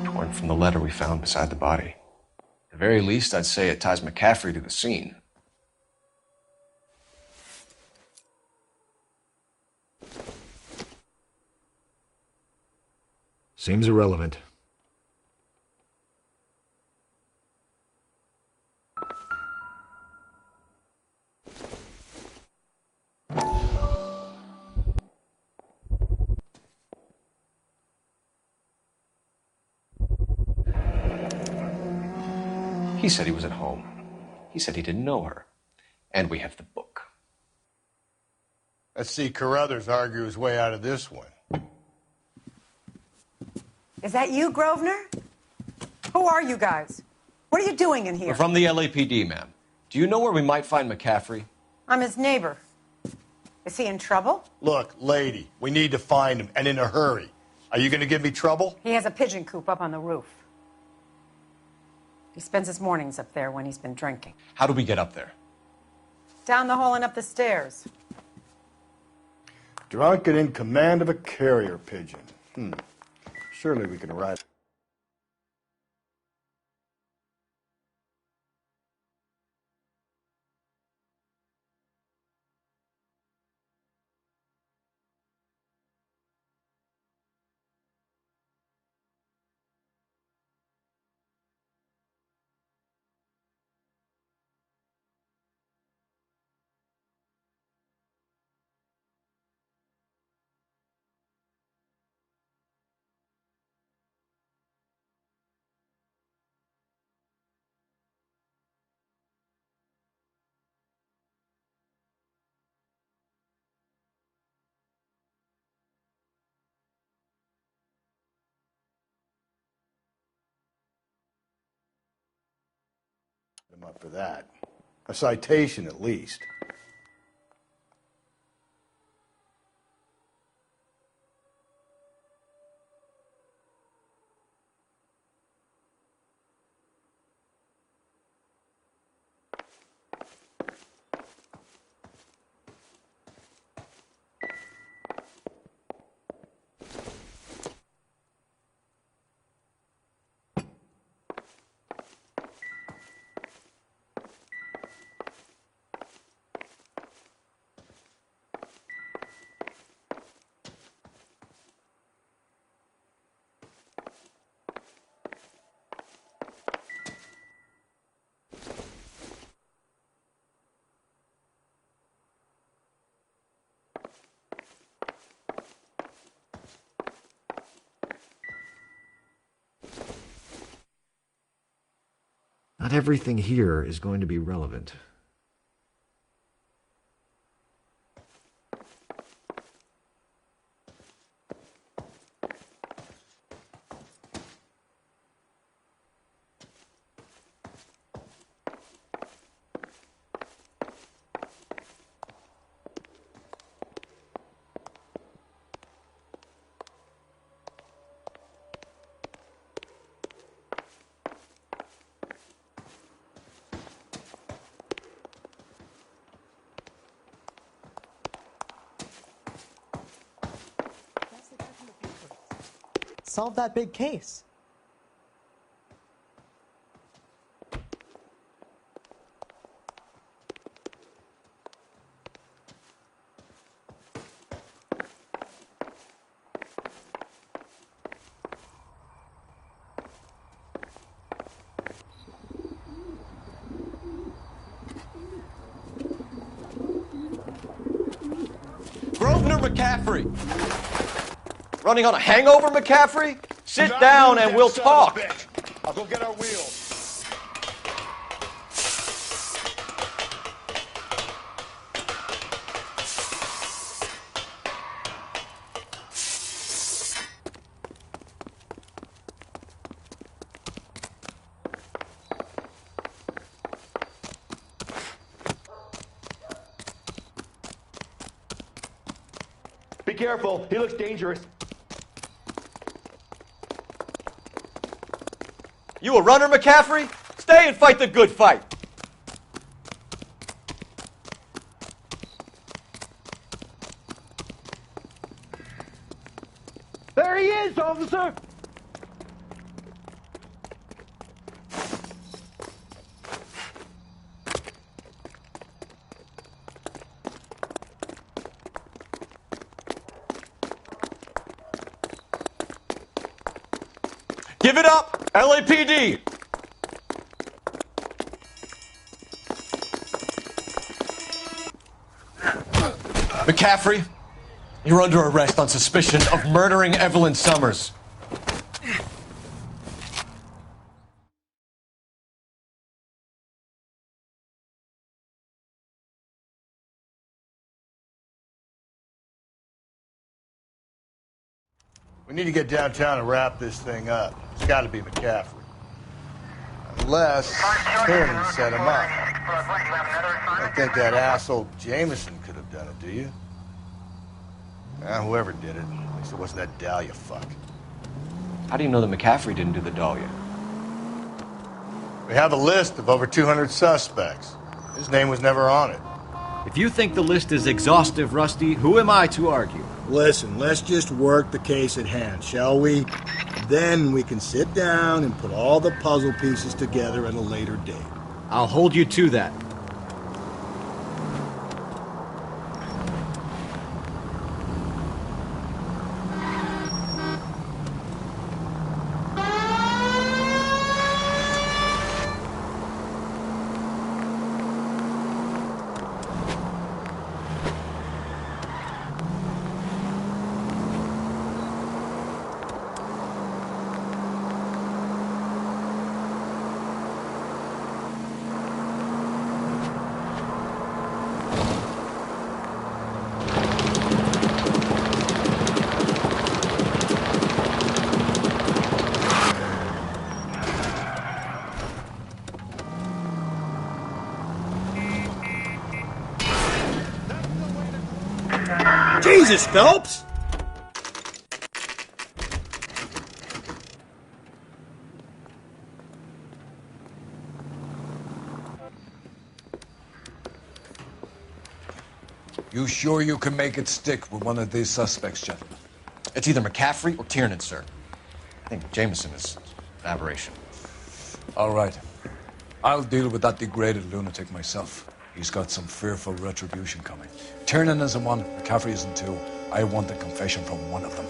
Torn from the letter we found beside the body. At the very least, I'd say it ties McCaffrey to the scene.
Seems irrelevant.
He said he was at home. He said he didn't know her. And we have the book.
Let's see Carruthers argue his way out of this one.
Is that you, Grosvenor? Who are you guys? What are you doing in
We're
here?
from the LAPD, ma'am. Do you know where we might find McCaffrey?
I'm his neighbor. Is he in trouble?
Look, lady, we need to find him, and in a hurry. Are you going to give me trouble?
He has a pigeon coop up on the roof. He spends his mornings up there when he's been drinking.
How do we get up there?
Down the hall and up the stairs.
Drunk and in command of a carrier pigeon. Surely we can arrive. I'm up for that. A citation, at least.
Not everything here is going to be relevant.
Solve that big case.
Grosvenor McCaffrey! Running on a hangover, McCaffrey? Sit down and we'll talk.
I'll go get our wheels.
Be careful. He looks dangerous.
You a runner, McCaffrey? Stay and fight the good fight.
There he is, officer!
Give it up, LAPD! McCaffrey, you're under arrest on suspicion of murdering Evelyn Summers.
We need to get downtown and wrap this thing up. It's got to be McCaffrey. Unless Tiernan set him up. I don't think that asshole Jameson could have done it, do you? Whoever did it. At least it wasn't that Dahlia fuck.
How do you know that McCaffrey didn't do the Dahlia?
We have a list of over 200 suspects. His name was never on it.
If you think the list is exhaustive, Rusty, who am I to argue?
Listen, let's just work the case at hand, shall we? Then we can sit down and put all the puzzle pieces together at a later date.
I'll hold you to that.
Jesus, Phelps!
You sure you can make it stick with one of these suspects, gentlemen?
It's either McCaffrey or Tiernan, sir. I think Jameson is an aberration.
All right. I'll deal with that degraded lunatic myself. He's got some fearful retribution coming. Tiernan isn't one, McCaffrey isn't two. I want a confession from one of them.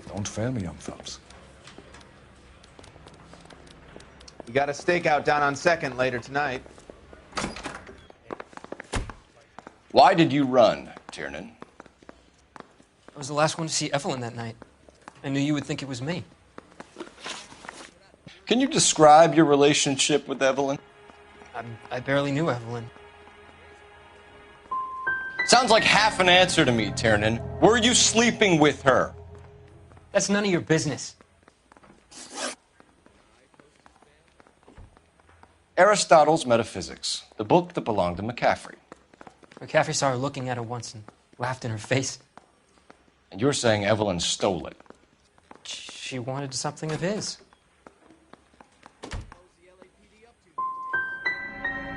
Don't fail me, young Phelps.
We got a stakeout down on 2nd later tonight.
Why did you run, Tiernan?
I was the last one to see Evelyn that night. I knew you would think it was me.
Can you describe your relationship with Evelyn?
I barely knew Evelyn.
Sounds like half an answer to me, Tiernan. Were you sleeping with her?
That's none of your business.
Aristotle's Metaphysics, the book that belonged to McCaffrey.
McCaffrey saw her looking at it once and laughed in her face.
And you're saying Evelyn stole it?
She wanted something of his.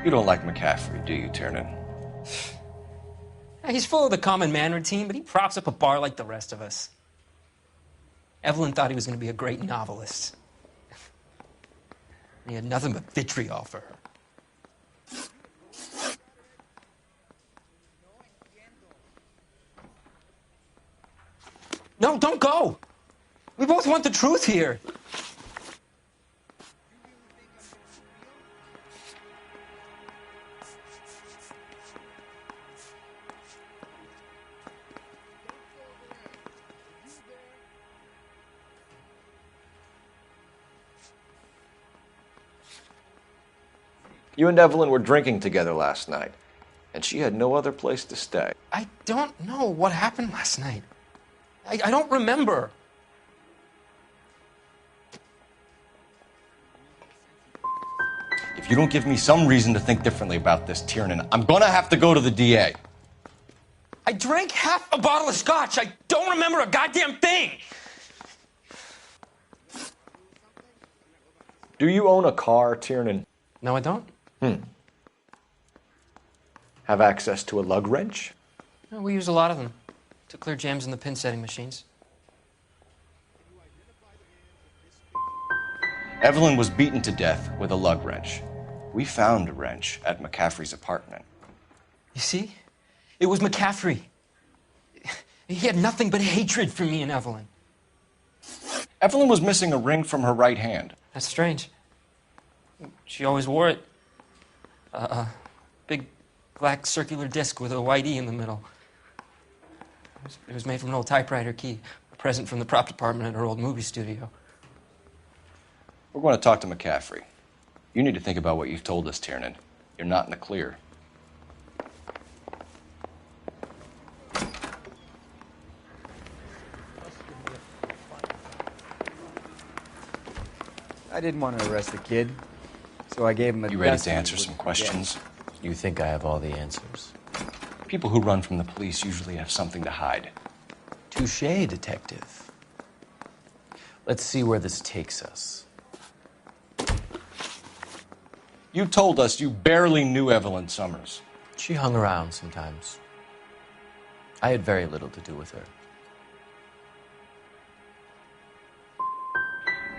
You don't like McCaffrey, do you, Tiernan?
He's full of the common man routine, but he props up a bar like the rest of us. Evelyn thought he was going to be a great novelist. He had nothing but vitriol for her. No, don't go! We both want the truth here.
You and Evelyn were drinking together last night, and she had no other place to stay.
I don't know what happened last night. I don't remember.
If you don't give me some reason to think differently about this, Tiernan, I'm gonna have to go to the DA.
I drank half a bottle of scotch. I don't remember a goddamn thing.
Do you own a car, Tiernan?
No, I don't.
Have access to a lug wrench?
No, we use a lot of them to clear jams in the pin setting machines.
Evelyn was beaten to death with a lug wrench. We found a wrench at McCaffrey's apartment.
You see? It was McCaffrey. He had nothing but hatred for me and Evelyn.
Evelyn was missing a ring from her right hand.
That's strange. She always wore it. A big black circular disc with a white E in the middle. It was made from an old typewriter key, a present from the prop department at her old movie studio.
We're going to talk to McCaffrey. You need to think about what you've told us, Tiernan. You're not in the clear.
I didn't want to arrest the kid, so I gave him a...
You ready to answer some questions?
You think I have all the answers?
People who run from the police usually have something to hide.
Touché, detective. Let's see where this takes us.
You told us you barely knew Evelyn Summers.
She hung around sometimes. I had very little to do with her.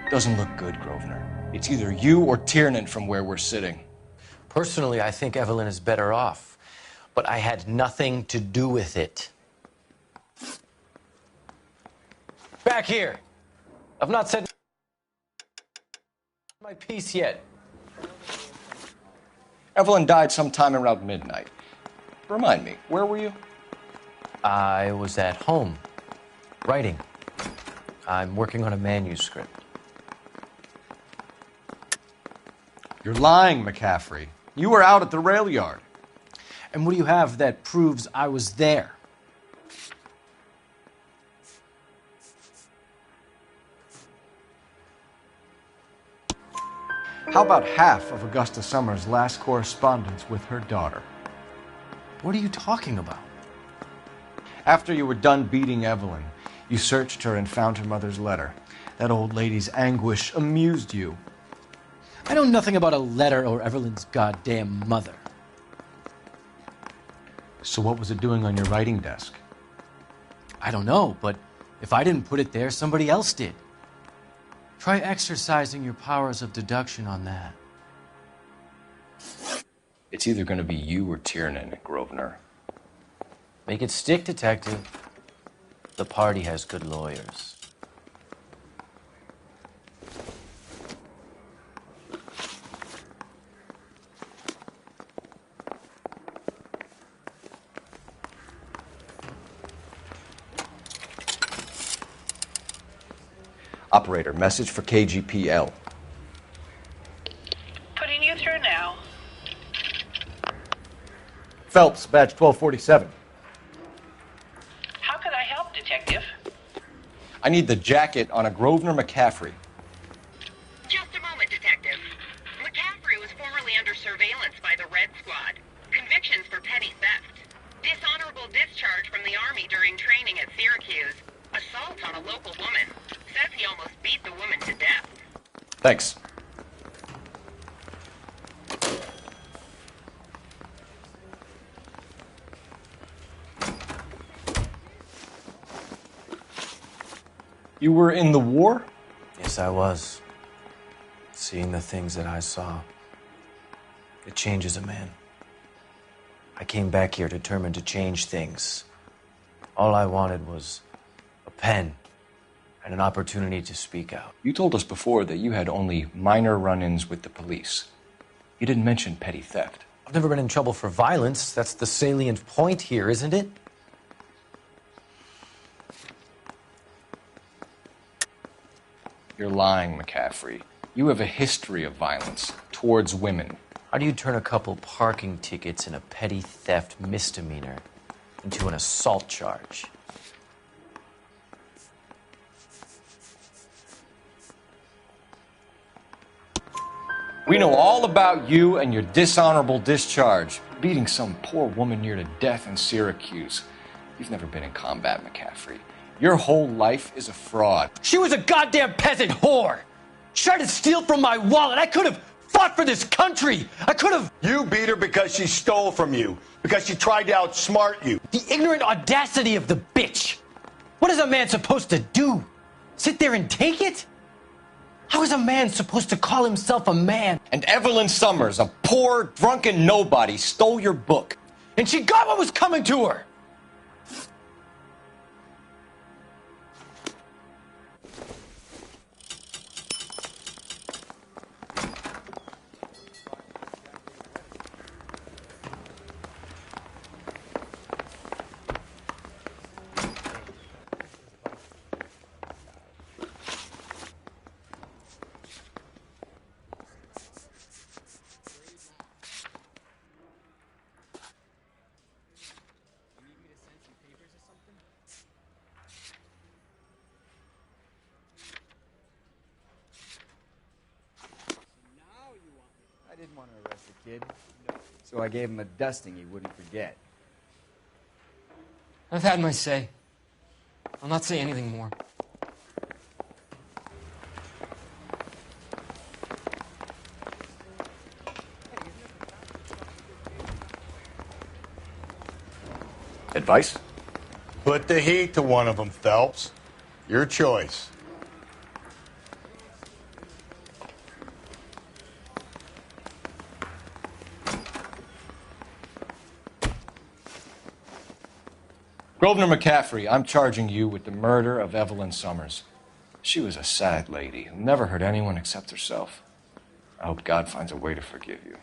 Doesn't look good, Grosvenor. It's either you or Tiernan from where we're sitting.
Personally, I think Evelyn is better off, but I had nothing to do with it. Back here! I've not said my piece yet.
Evelyn died sometime around midnight. Remind me, where were you?
I was at home, writing. I'm working on a manuscript.
You're lying, McCaffrey. You were out at the rail yard.
And what do you have that proves I was there?
How about half of Augusta Summers' last correspondence with her daughter?
What are you talking about?
After you were done beating Evelyn, you searched her and found her mother's letter. That old lady's anguish amused you.
I know nothing about a letter or Evelyn's goddamn mother.
So what was it doing on your writing desk?
I don't know, but if I didn't put it there, somebody else did. Try exercising your powers of deduction on that.
It's either going to be you or Tiernan, Grosvenor.
Make it stick, detective. The party has good lawyers.
Operator, message for KGPL.
Putting you through now.
Phelps, badge 1247.
How could I help, Detective?
I need the jacket on a Grosvenor McCaffrey.
Just a moment, Detective. McCaffrey was formerly under surveillance by the Red Squad. Convictions for petty theft. Dishonorable discharge from the Army during training at Syracuse. Assault on a local woman. Says he almost beat the woman to death.
Thanks. You were in the war?
Yes, I was. Seeing the things that I saw, it changes a man. I came back here determined to change things. All I wanted was a pen and an opportunity to speak out.
You told us before that you had only minor run-ins with the police. You didn't mention petty theft.
I've never been in trouble for violence. That's the salient point here, isn't it?
You're lying, McCaffrey. You have a history of violence towards women.
How do you turn a couple parking tickets and a petty theft misdemeanor into an assault charge?
We know all about you and your dishonorable discharge, beating some poor woman near to death in Syracuse. You've never been in combat, McCaffrey. Your whole life is a fraud.
She was a goddamn peasant whore! She tried to steal from my wallet. I could have fought for this country. I could have...
You beat her because she stole from you. Because she tried to outsmart you.
The ignorant audacity of the bitch. What is a man supposed to do? Sit there and take it? How is a man supposed to call himself a man?
And Evelyn Summers, a poor, drunken nobody, stole your book.
And she got what was coming to her.
kid, so I gave him a dusting he wouldn't forget.
I've had my say. I'll not say anything more.
Advice?
Put the heat to one of them, Phelps. Your choice.
Grosvenor McCaffrey, I'm charging you with the murder of Evelyn Summers. She was a sad lady who never hurt anyone except herself. I hope God finds a way to forgive you.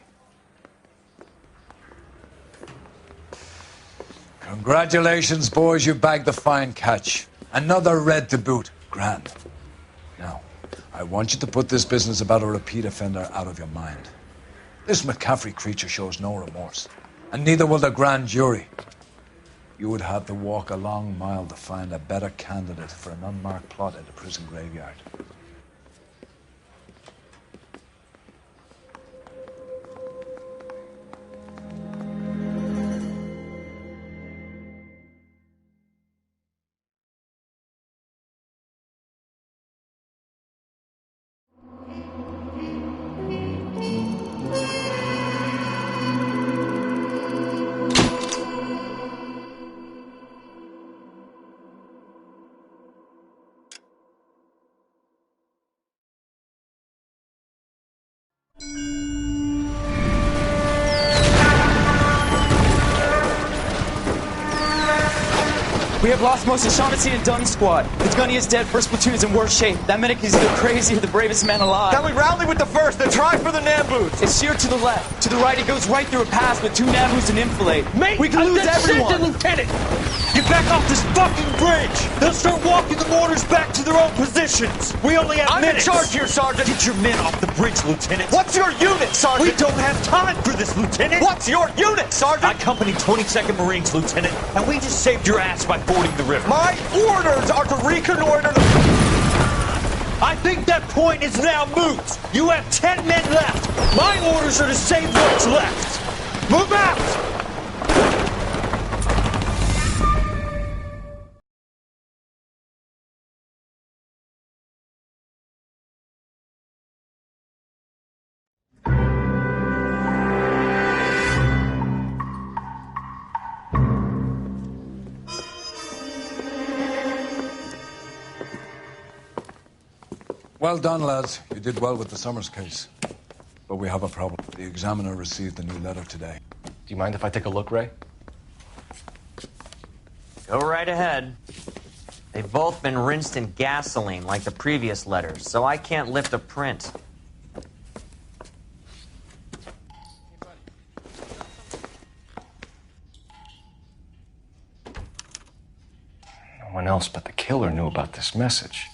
Congratulations, boys. You bagged the fine catch. Another red to boot. Grand. Now, I want you to put this business about a repeat offender out of your mind. This McCaffrey creature shows no remorse, and neither will the grand jury. You would have to walk a long mile to find a better candidate for an unmarked plot at the prison graveyard.
We have lost most of Shaughnessy and Dunn's squad. The gunny is dead, first platoon is in worse shape. That medic is either crazy or the bravest man alive.
Then we rally with the first, then try for the Nambus.
It's sheer to the left. To the right, it goes right through a pass with 2 Nambus and enfilade.
Mate,
we can lose everyone.
Lieutenant! Get back off this fucking bridge! They'll start walking the mortars back to their own positions! We only have minutes! I'm in charge here, Sergeant! Get your men off the bridge, Lieutenant! What's your unit, Sergeant? We don't have time for this, Lieutenant! What's your unit, Sergeant? I company 22nd Marines, Lieutenant, and we just saved your ass by fording the river. My orders are to reconnoiter the... I think that point is now moot! You have 10 men left! My orders are to save what's left! Move out!
Well done, lads. You did well with the Summers case. But we have a problem. The examiner received a new letter today.
Do you mind if I take a look, Ray?
Go right ahead. They've both been rinsed in gasoline like the previous letters, so I can't lift a print.
No one else but the killer knew about this message.